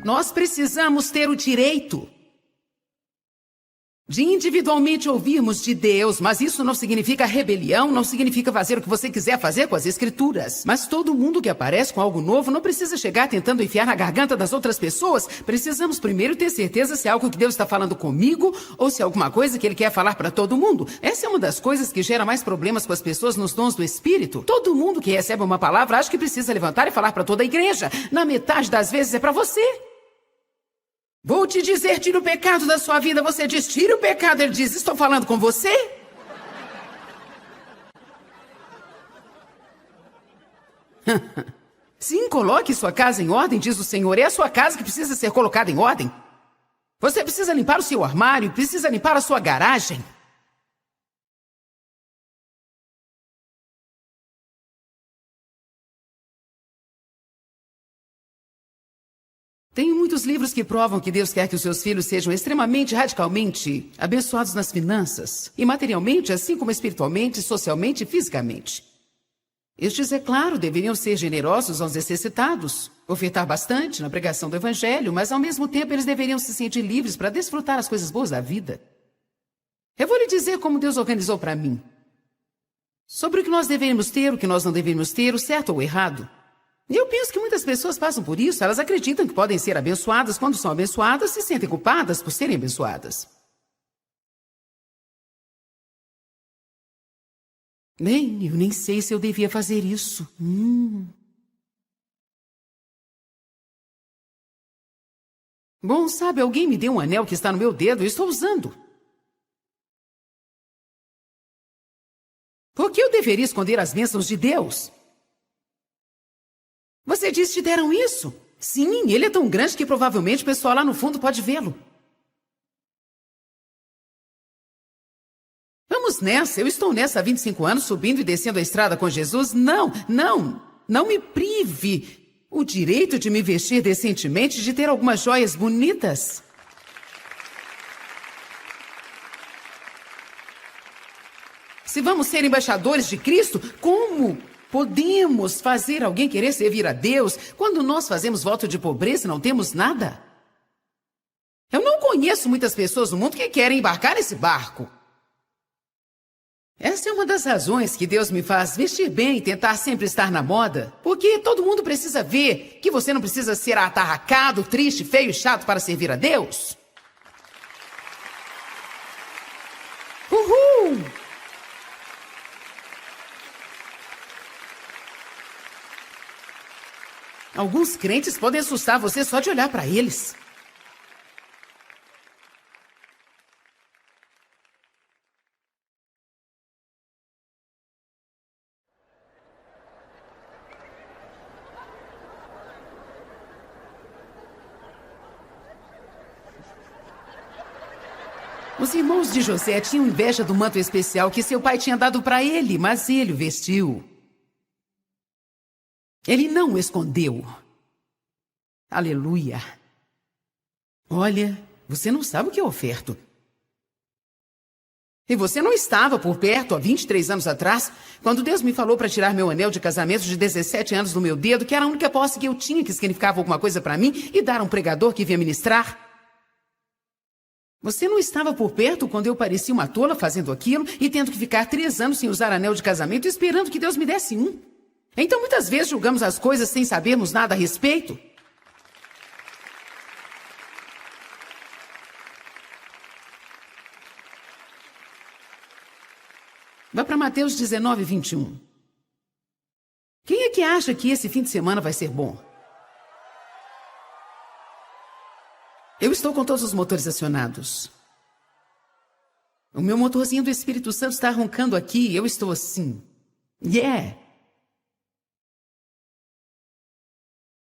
Nós precisamos ter o direito de individualmente ouvirmos de Deus, mas isso não significa rebelião, não significa fazer o que você quiser fazer com as Escrituras. Mas todo mundo que aparece com algo novo não precisa chegar tentando enfiar na garganta das outras pessoas. Precisamos primeiro ter certeza se é algo que Deus está falando comigo ou se é alguma coisa que Ele quer falar para todo mundo. Essa é uma das coisas que gera mais problemas com as pessoas nos dons do Espírito. Todo mundo que recebe uma palavra acha que precisa levantar e falar para toda a igreja. Na metade das vezes é para você. Vou te dizer, tira o pecado da sua vida. Você diz, tira o pecado. Ele diz, estou falando com você? Sim, coloque sua casa em ordem, diz o Senhor. É a sua casa que precisa ser colocada em ordem. Você precisa limpar o seu armário, precisa limpar a sua garagem. Tem muitos livros que provam que Deus quer que os seus filhos sejam extremamente, radicalmente abençoados nas finanças. E materialmente, assim como espiritualmente, socialmente e fisicamente. Estes, é claro, deveriam ser generosos aos necessitados, ofertar bastante na pregação do Evangelho, mas ao mesmo tempo eles deveriam se sentir livres para desfrutar as coisas boas da vida. Eu vou lhe dizer como Deus organizou para mim. Sobre o que nós deveríamos ter, o que nós não deveríamos ter, o certo ou o errado. E eu penso que muitas pessoas passam por isso. Elas acreditam que podem ser abençoadas. Quando são abençoadas, se sentem culpadas por serem abençoadas. Bem, eu nem sei se eu devia fazer isso. Bom, sabe, alguém me deu um anel que está no meu dedo e eu estou usando. Por que eu deveria esconder as bênçãos de Deus? Você disse que te deram isso? Sim, ele é tão grande que provavelmente o pessoal lá no fundo pode vê-lo. Vamos nessa, eu estou nessa há 25 anos, subindo e descendo a estrada com Jesus. Não me prive o direito de me vestir decentemente, de ter algumas joias bonitas. Se vamos ser embaixadores de Cristo, como podemos fazer alguém querer servir a Deus quando nós fazemos voto de pobreza e não temos nada? Eu não conheço muitas pessoas no mundo que querem embarcar nesse barco. Essa é uma das razões que Deus me faz vestir bem e tentar sempre estar na moda. Porque todo mundo precisa ver que você não precisa ser atarracado, triste, feio e chato para servir a Deus. Uhul! Alguns crentes podem assustar você só de olhar para eles. Os irmãos de José tinham inveja do manto especial que seu pai tinha dado para ele, mas ele o vestiu. Ele não o escondeu. Aleluia. Olha, você não sabe o que eu oferto. E você não estava por perto há 23 anos atrás, quando Deus me falou para tirar meu anel de casamento de 17 anos do meu dedo, que era a única posse que eu tinha que significava alguma coisa para mim, e dar a um pregador que vinha ministrar. Você não estava por perto quando eu parecia uma tola fazendo aquilo e tendo que ficar 3 anos sem usar anel de casamento esperando que Deus me desse um. Então muitas vezes julgamos as coisas sem sabermos nada a respeito. Vá para Mateus 19, 21. Quem é que acha que esse fim de semana vai ser bom? Eu estou com todos os motores acionados. O meu motorzinho do Espírito Santo está roncando aqui e eu estou assim. Yeah!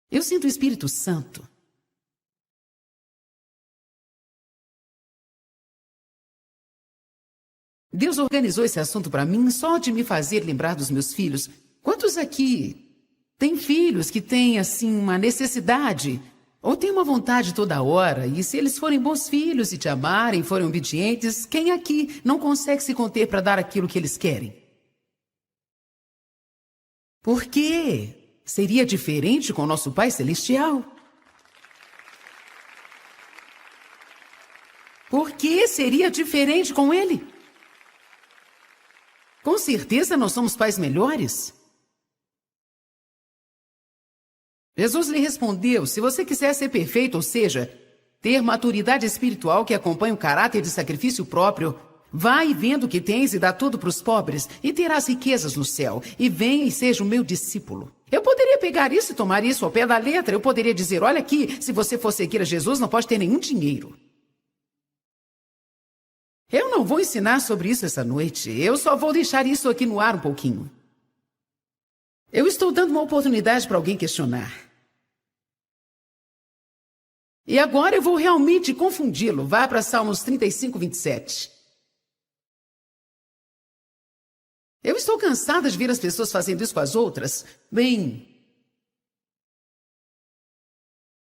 Eu sinto o Espírito Santo. Deus organizou esse assunto para mim só de me fazer lembrar dos meus filhos. Quantos aqui têm filhos que têm, assim, uma necessidade ou têm uma vontade toda hora? E se eles forem bons filhos e te amarem, forem obedientes, quem aqui não consegue se conter para dar aquilo que eles querem? Por quê? Seria diferente com o nosso Pai Celestial? Por que seria diferente com ele? Com certeza nós somos pais melhores. Jesus lhe respondeu: se você quiser ser perfeito, ou seja, ter maturidade espiritual que acompanha o caráter de sacrifício próprio, vai vendo o que tens e dá tudo para os pobres, e terás riquezas no céu. E venha e seja o meu discípulo. Eu poderia pegar isso e tomar isso ao pé da letra. Eu poderia dizer: olha aqui, se você for seguir a Jesus, não pode ter nenhum dinheiro. Eu não vou ensinar sobre isso essa noite. Eu só vou deixar isso aqui no ar um pouquinho. Eu estou dando uma oportunidade para alguém questionar. E agora eu vou realmente confundi-lo. Vá para Salmos 35, 27. Eu estou cansada de ver as pessoas fazendo isso com as outras. Bem,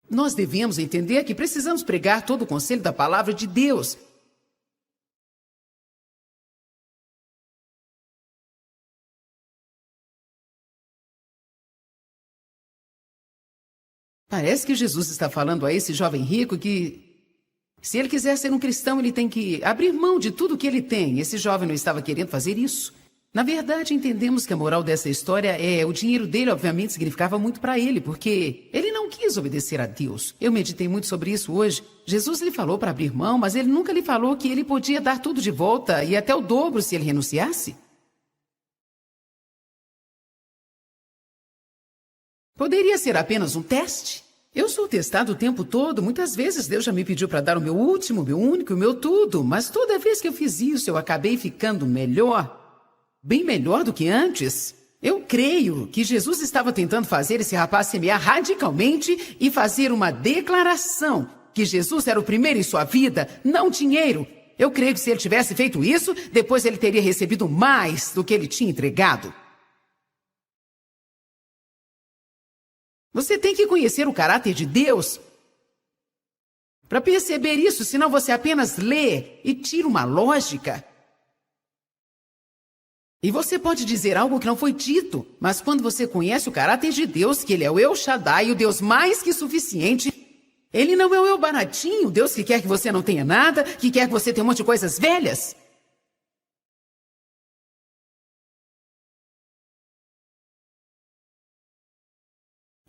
nós devemos entender que precisamos pregar todo o conselho da palavra de Deus. Parece que Jesus está falando a esse jovem rico que, se ele quiser ser um cristão, ele tem que abrir mão de tudo que ele tem. Esse jovem não estava querendo fazer isso. Na verdade, entendemos que a moral dessa história é: o dinheiro dele, obviamente, significava muito para ele, porque ele não quis obedecer a Deus. Eu meditei muito sobre isso hoje. Jesus lhe falou para abrir mão, mas ele nunca lhe falou que ele podia dar tudo de volta e até o dobro se ele renunciasse. Poderia ser apenas um teste. Eu sou testado o tempo todo. Muitas vezes Deus já me pediu para dar o meu último, o meu único, o meu tudo. Mas toda vez que eu fiz isso, eu acabei ficando melhor. Bem melhor do que antes. Eu creio que Jesus estava tentando fazer esse rapaz semear radicalmente e fazer uma declaração que Jesus era o primeiro em sua vida, não dinheiro. Eu creio que se ele tivesse feito isso, depois ele teria recebido mais do que ele tinha entregado. Você tem que conhecer o caráter de Deus para perceber isso, senão você apenas lê e tira uma lógica. E você pode dizer algo que não foi dito, mas quando você conhece o caráter de Deus, que ele é o El Shaddai, o Deus mais que suficiente, ele não é o El Baratinho, o Deus que quer que você não tenha nada, que quer que você tenha um monte de coisas velhas.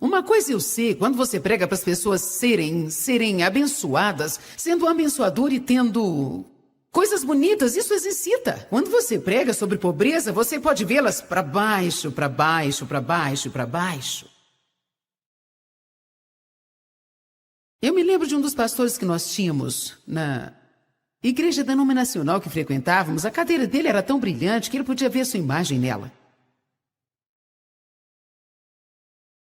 Uma coisa eu sei: quando você prega para as pessoas serem abençoadas, sendo um abençoador e tendo coisas bonitas, isso as excita. Quando você prega sobre pobreza, você pode vê-las para baixo, para baixo, para baixo, para baixo. Eu me lembro de um dos pastores que nós tínhamos na igreja denominacional que frequentávamos. A cadeira dele era tão brilhante que ele podia ver sua imagem nela.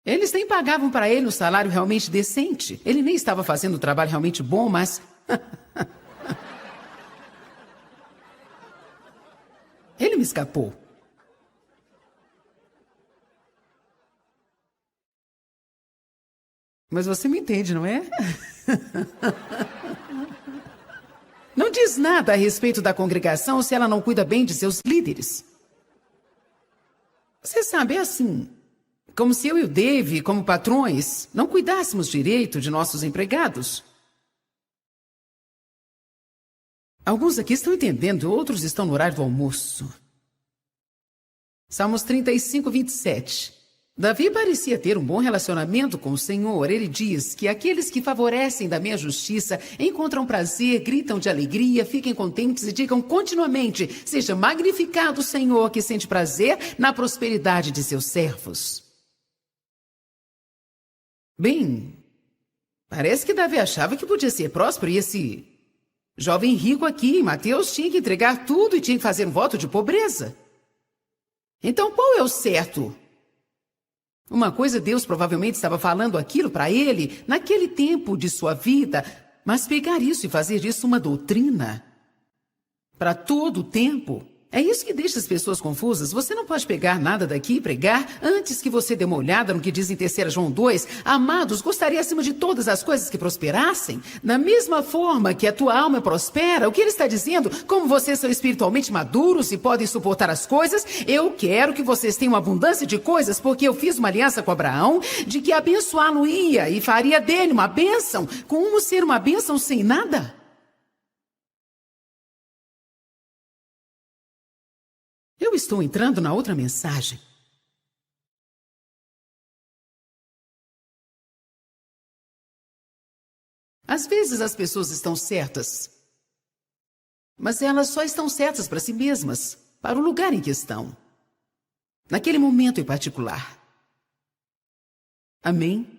Eles nem pagavam para ele um salário realmente decente. Ele nem estava fazendo um trabalho realmente bom, mas ele me escapou. Mas você me entende, não é? Não diz nada a respeito da congregação se ela não cuida bem de seus líderes. Você sabe, é assim, como se eu e o Dave, como patrões, não cuidássemos direito de nossos empregados. Alguns aqui estão entendendo, outros estão no horário do almoço. Salmos 35, 27. Davi parecia ter um bom relacionamento com o Senhor. Ele diz que aqueles que favorecem da minha justiça encontram prazer, gritam de alegria, fiquem contentes e digam continuamente: seja magnificado o Senhor, que sente prazer na prosperidade de seus servos. Bem, parece que Davi achava que podia ser próspero, e esse jovem rico aqui, Mateus, tinha que entregar tudo e tinha que fazer um voto de pobreza. Então, qual é o certo? Uma coisa, Deus provavelmente estava falando aquilo para ele naquele tempo de sua vida, mas pegar isso e fazer disso uma doutrina para todo o tempo, é isso que deixa as pessoas confusas. Você não pode pegar nada daqui e pregar antes que você dê uma olhada no que diz em 3 João 2. Amados, gostaria acima de todas as coisas que prosperassem. Da mesma forma que a tua alma prospera, o que ele está dizendo? Como vocês são espiritualmente maduros e podem suportar as coisas, eu quero que vocês tenham abundância de coisas, porque eu fiz uma aliança com Abraão de que abençoá-lo-ia e faria dele uma bênção. Como ser uma bênção sem nada? estou entrando na outra mensagem. Às vezes as pessoas estão certas, mas elas só estão certas para si mesmas, para o lugar em que estão, naquele momento em particular. Amém?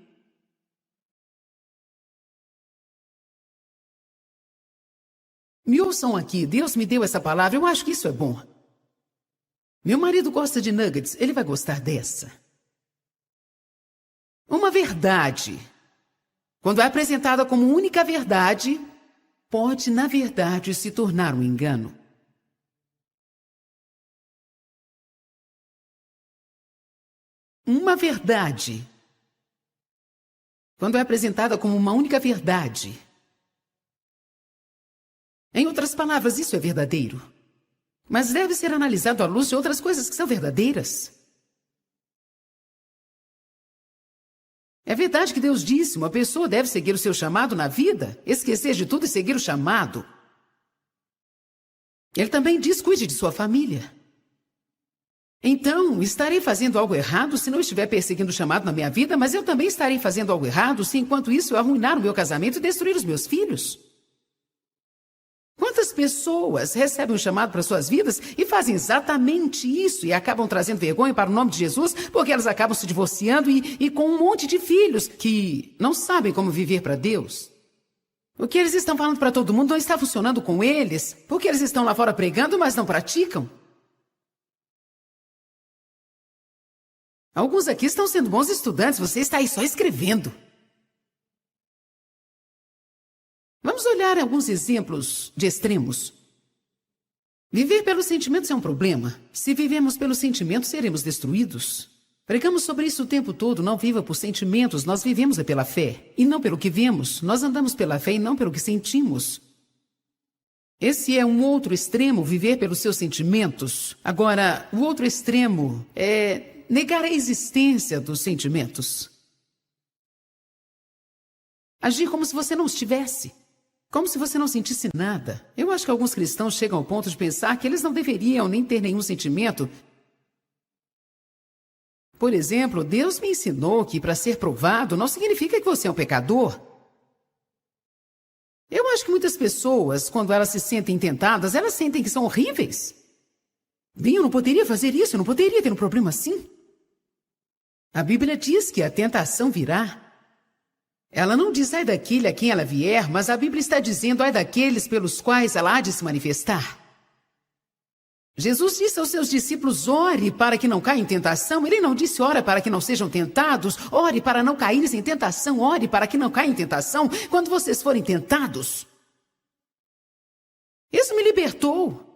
Me ouçam aqui, Deus me deu essa palavra, eu acho que isso é bom. Meu marido gosta de nuggets, ele vai gostar dessa. Uma verdade, quando é apresentada como única verdade, pode, na verdade, se tornar um engano. Uma verdade, quando é apresentada como uma única verdade. Em outras palavras, isso é verdadeiro. Mas deve ser analisado à luz de outras coisas que são verdadeiras. É verdade que Deus disse, uma pessoa deve seguir o seu chamado na vida, esquecer de tudo e seguir o chamado. Ele também diz, cuide de sua família. Então, estarei fazendo algo errado se não estiver perseguindo o chamado na minha vida, mas eu também estarei fazendo algo errado se, enquanto isso, eu arruinar o meu casamento e destruir os meus filhos. Quantas pessoas recebem um chamado para suas vidas e fazem exatamente isso e acabam trazendo vergonha para o nome de Jesus porque elas acabam se divorciando e com um monte de filhos que não sabem como viver para Deus? O que eles estão falando para todo mundo não está funcionando com eles porque eles estão lá fora pregando, mas não praticam. Alguns aqui estão sendo bons estudantes, você está aí só escrevendo. Vamos olhar alguns exemplos de extremos. Viver pelos sentimentos é um problema. Se vivemos pelos sentimentos, seremos destruídos. Pregamos sobre isso o tempo todo. Não viva por sentimentos, nós vivemos pela fé. E não pelo que vemos. Nós andamos pela fé e não pelo que sentimos. Esse é um outro extremo, viver pelos seus sentimentos. Agora, o outro extremo é negar a existência dos sentimentos. Agir como se você não os tivesse. Como se você não sentisse nada. Eu acho que alguns cristãos chegam ao ponto de pensar que eles não deveriam nem ter nenhum sentimento. Por exemplo, Deus me ensinou que para ser provado não significa que você é um pecador. Eu acho que muitas pessoas, quando elas se sentem tentadas, elas sentem que são horríveis. Bem, eu não poderia fazer isso, eu não poderia ter um problema assim. A Bíblia diz que a tentação virá. Ela não diz, ai daquele a quem ela vier, mas a Bíblia está dizendo, ai daqueles pelos quais ela há de se manifestar. Jesus disse aos seus discípulos, ore para que não caia em tentação. Ele não disse, ore para que não sejam tentados, ore para não caírem em tentação, ore para que não caiam em tentação quando vocês forem tentados. Isso me libertou.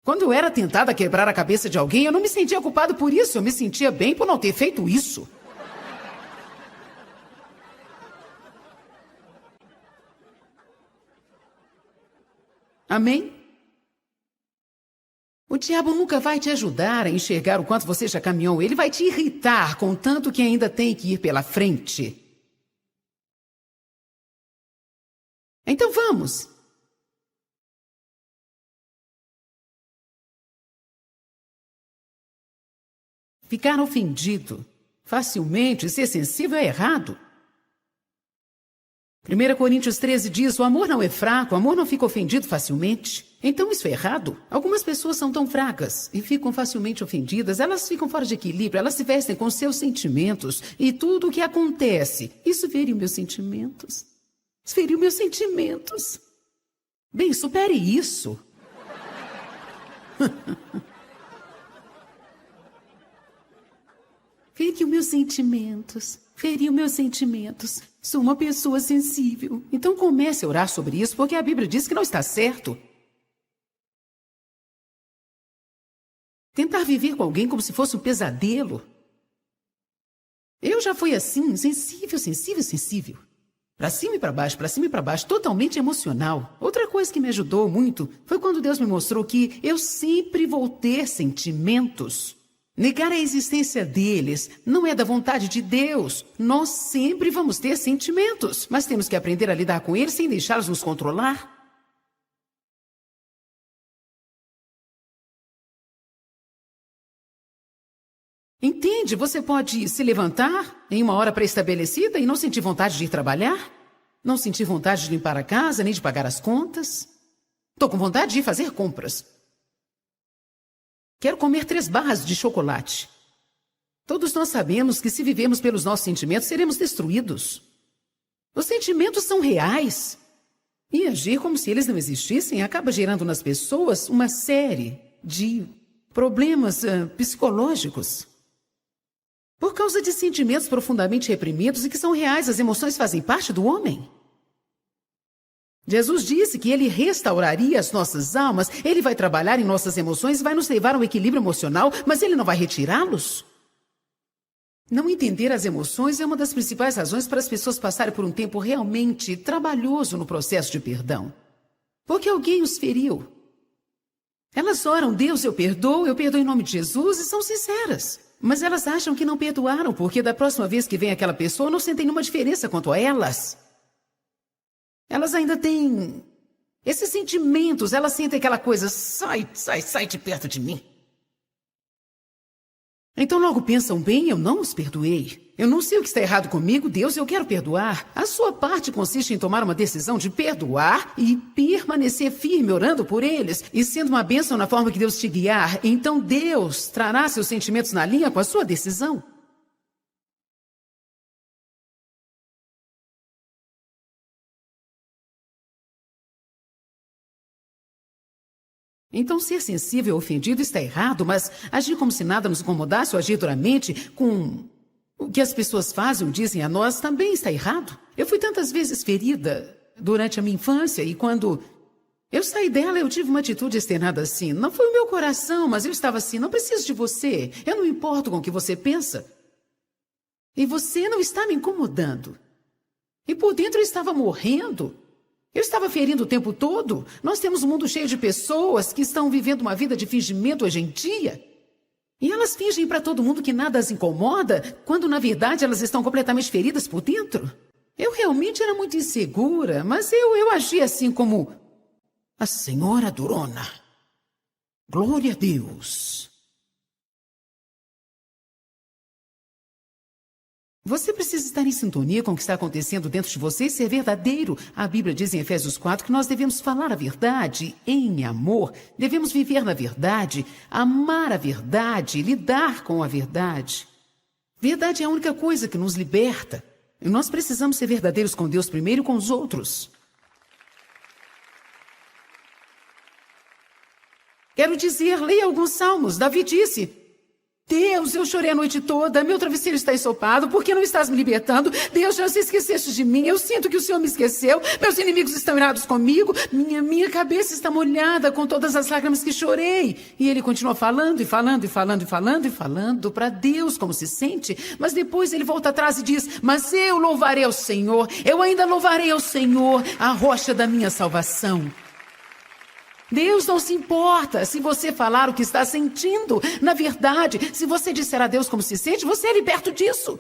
Quando eu era tentada a quebrar a cabeça de alguém, eu não me sentia culpado por isso, eu me sentia bem por não ter feito isso. Amém? O diabo nunca vai te ajudar a enxergar o quanto você já caminhou. Ele vai te irritar com tanto que ainda tem que ir pela frente. Então vamos. Ficar ofendido facilmente e ser sensível é errado. 1 Coríntios 13 diz, o amor não é fraco, o amor não fica ofendido facilmente. Então isso é errado. Algumas pessoas são tão fracas e ficam facilmente ofendidas, elas ficam fora de equilíbrio, elas se vestem com seus sentimentos e tudo o que acontece. Isso feriu meus sentimentos. Feriu meus sentimentos. Bem, supere isso. Feriu meus sentimentos. Feriu meus sentimentos. Sou uma pessoa sensível. Então comece a orar sobre isso, porque a Bíblia diz que não está certo. Tentar viver com alguém como se fosse um pesadelo. Eu já fui assim, sensível, sensível, sensível. Para cima e para baixo, totalmente emocional. Outra coisa que me ajudou muito foi quando Deus me mostrou que eu sempre vou ter sentimentos. Negar a existência deles não é da vontade de Deus. Nós sempre vamos ter sentimentos, mas temos que aprender a lidar com eles sem deixá-los nos controlar. Entende? Você pode se levantar em uma hora pré-estabelecida e não sentir vontade de ir trabalhar, não sentir vontade de limpar a casa, nem de pagar as contas. Estou com vontade de ir fazer compras. Quero comer 3 barras de chocolate. Todos nós sabemos que se vivermos pelos nossos sentimentos, seremos destruídos. Os sentimentos são reais. E agir como se eles não existissem acaba gerando nas pessoas uma série de problemas psicológicos. Por causa de sentimentos profundamente reprimidos e que são reais, as emoções fazem parte do homem. Jesus disse que Ele restauraria as nossas almas, Ele vai trabalhar em nossas emoções, vai nos levar a um equilíbrio emocional, mas Ele não vai retirá-los. Não entender as emoções é uma das principais razões para as pessoas passarem por um tempo realmente trabalhoso no processo de perdão. Porque alguém os feriu. Elas oram, Deus, eu perdoo em nome de Jesus e são sinceras. Mas elas acham que não perdoaram, porque da próxima vez que vem aquela pessoa não sentem nenhuma diferença quanto a elas. Elas ainda têm esses sentimentos, elas sentem aquela coisa, sai de perto de mim. Então logo pensam, bem, eu não os perdoei. Eu não sei o que está errado comigo, Deus, eu quero perdoar. A sua parte consiste em tomar uma decisão de perdoar e permanecer firme orando por eles e sendo uma bênção na forma que Deus te guiar. Então Deus trará seus sentimentos na linha com a sua decisão. Então, ser sensível ou ofendido está errado, mas agir como se nada nos incomodasse ou agir duramente com o que as pessoas fazem ou dizem a nós também está errado. Eu fui tantas vezes ferida durante a minha infância e quando eu saí dela, eu tive uma atitude externada assim. Não foi o meu coração, mas eu estava assim, não preciso de você. Eu não me importo com o que você pensa. E você não está me incomodando. E por dentro eu estava morrendo. Eu estava ferindo o tempo todo. Nós temos um mundo cheio de pessoas que estão vivendo uma vida de fingimento hoje em dia. E elas fingem para todo mundo que nada as incomoda, quando na verdade elas estão completamente feridas por dentro. Eu realmente era muito insegura, mas eu agi assim como a senhora Durona. Glória a Deus. Você precisa estar em sintonia com o que está acontecendo dentro de você e ser verdadeiro. A Bíblia diz em Efésios 4 que nós devemos falar a verdade em amor. Devemos viver na verdade, amar a verdade, lidar com a verdade. Verdade é a única coisa que nos liberta. E nós precisamos ser verdadeiros com Deus primeiro e com os outros. Quero dizer, leia alguns salmos. Davi disse: Deus, eu chorei a noite toda, meu travesseiro está ensopado, por que não estás me libertando? Deus, já se esqueceste de mim, eu sinto que o Senhor me esqueceu, meus inimigos estão irados comigo, minha cabeça está molhada com todas as lágrimas que chorei. E ele continua falando e falando e falando e falando e falando para Deus como se sente, mas depois ele volta atrás e diz: mas eu louvarei ao Senhor, eu ainda louvarei ao Senhor, a rocha da minha salvação. Deus não se importa se você falar o que está sentindo. Na verdade, se você disser a Deus como se sente, você é liberto disso.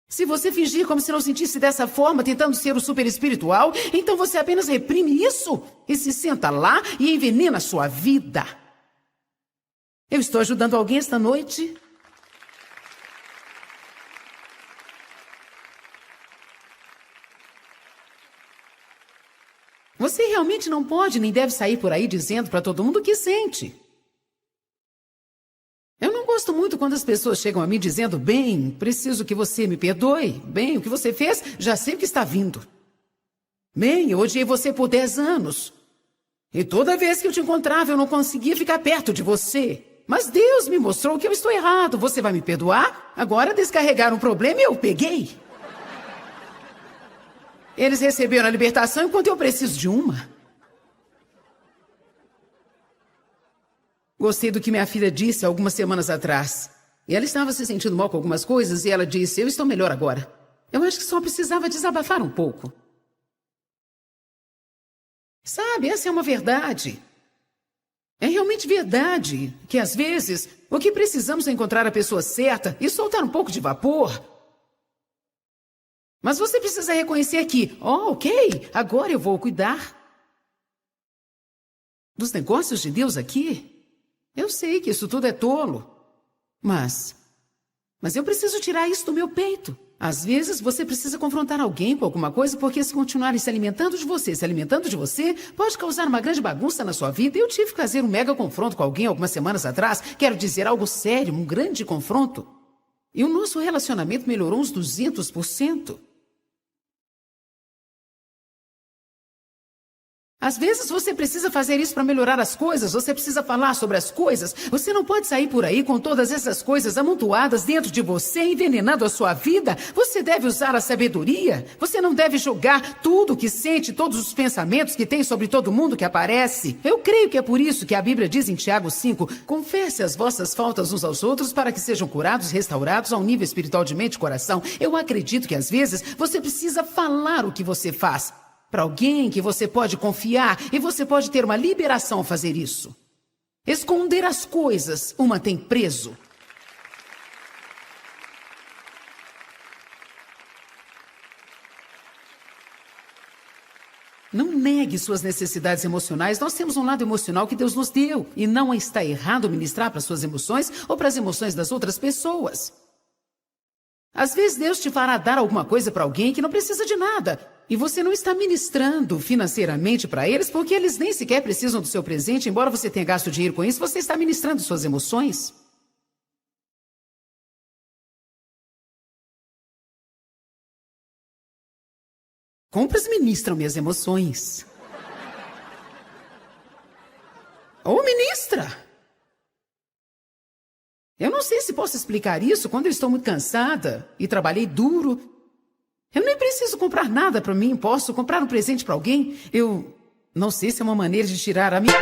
Se você fingir como se não sentisse dessa forma, tentando ser o super espiritual, então você apenas reprime isso e se senta lá e envenena a sua vida. Eu estou ajudando alguém esta noite? Você realmente não pode nem deve sair por aí dizendo para todo mundo o que sente. Eu não gosto muito quando as pessoas chegam a mim dizendo: bem, preciso que você me perdoe. Bem, o que você fez, já sei o que está vindo. Bem, eu odiei você por 10 anos. E toda vez que eu te encontrava, eu não conseguia ficar perto de você. Mas Deus me mostrou que eu estou errado. Você vai me perdoar? Agora descarregaram um problema e eu peguei. Eles receberam a libertação enquanto eu preciso de uma. Gostei do que minha filha disse algumas semanas atrás. E ela estava se sentindo mal com algumas coisas e ela disse: eu estou melhor agora. Eu acho que só precisava desabafar um pouco. Sabe, essa é uma verdade. É realmente verdade que às vezes o que precisamos é encontrar a pessoa certa e soltar um pouco de vapor. Mas você precisa reconhecer que, ok, agora eu vou cuidar dos negócios de Deus aqui. Eu sei que isso tudo é tolo. Mas eu preciso tirar isso do meu peito. Às vezes, você precisa confrontar alguém com alguma coisa, porque se continuarem se alimentando de você, pode causar uma grande bagunça na sua vida. Eu tive que fazer um mega confronto com alguém algumas semanas atrás. Quero dizer, algo sério, um grande confronto. E o nosso relacionamento melhorou uns 200%. Às vezes você precisa fazer isso para melhorar as coisas, você precisa falar sobre as coisas. Você não pode sair por aí com todas essas coisas amontoadas dentro de você, envenenando a sua vida. Você deve usar a sabedoria. Você não deve jogar tudo o que sente, todos os pensamentos que tem sobre todo mundo que aparece. Eu creio que é por isso que a Bíblia diz em Tiago 5, confesse as vossas faltas uns aos outros para que sejam curados e restaurados ao nível espiritual de mente e coração. Eu acredito que às vezes você precisa falar o que você faz para alguém que você pode confiar, e você pode ter uma liberação ao fazer isso. Esconder as coisas o mantém preso. Não negue suas necessidades emocionais. Nós temos um lado emocional que Deus nos deu, e não está errado ministrar para suas emoções ou para as emoções das outras pessoas. Às vezes Deus te fará dar alguma coisa para alguém que não precisa de nada. E você não está ministrando financeiramente para eles porque eles nem sequer precisam do seu presente. Embora você tenha gasto dinheiro com isso, você está ministrando suas emoções. Compras ministram minhas emoções. Ou ministra. Eu não sei se posso explicar isso quando eu estou muito cansada e trabalhei duro. Eu nem preciso comprar nada para mim. Posso comprar um presente para alguém? Eu não sei se é uma maneira de tirar a minha...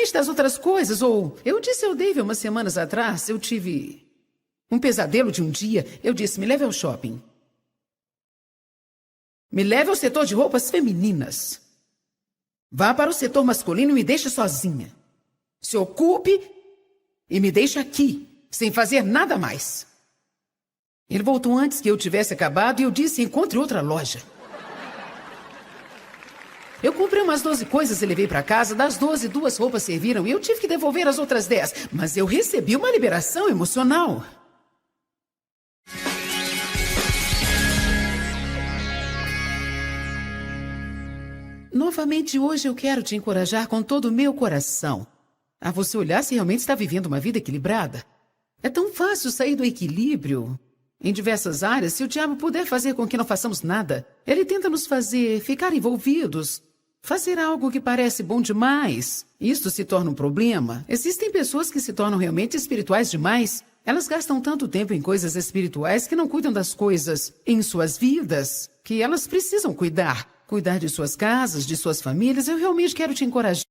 desiste das outras coisas. Ou, eu disse ao Dave umas semanas atrás, eu tive um pesadelo de um dia. Eu disse, me leve ao shopping. Me leve ao setor de roupas femininas. Vá para o setor masculino e me deixe sozinha. Se ocupe e me deixe aqui, sem fazer nada mais. Ele voltou antes que eu tivesse acabado e eu disse, encontre outra loja. Eu comprei umas 12 coisas e levei para casa. Das 12, 2 roupas serviram e eu tive que devolver as outras 10. Mas eu recebi uma liberação emocional. Novamente, hoje eu quero te encorajar com todo o meu coração a você olhar se realmente está vivendo uma vida equilibrada. É tão fácil sair do equilíbrio em diversas áreas se o diabo puder fazer com que não façamos nada. Ele tenta nos fazer ficar envolvidos, fazer algo que parece bom demais. Isto se torna um problema. Existem pessoas que se tornam realmente espirituais demais. Elas gastam tanto tempo em coisas espirituais que não cuidam das coisas em suas vidas, que elas precisam cuidar. Cuidar de suas casas, de suas famílias. Eu realmente quero te encorajar.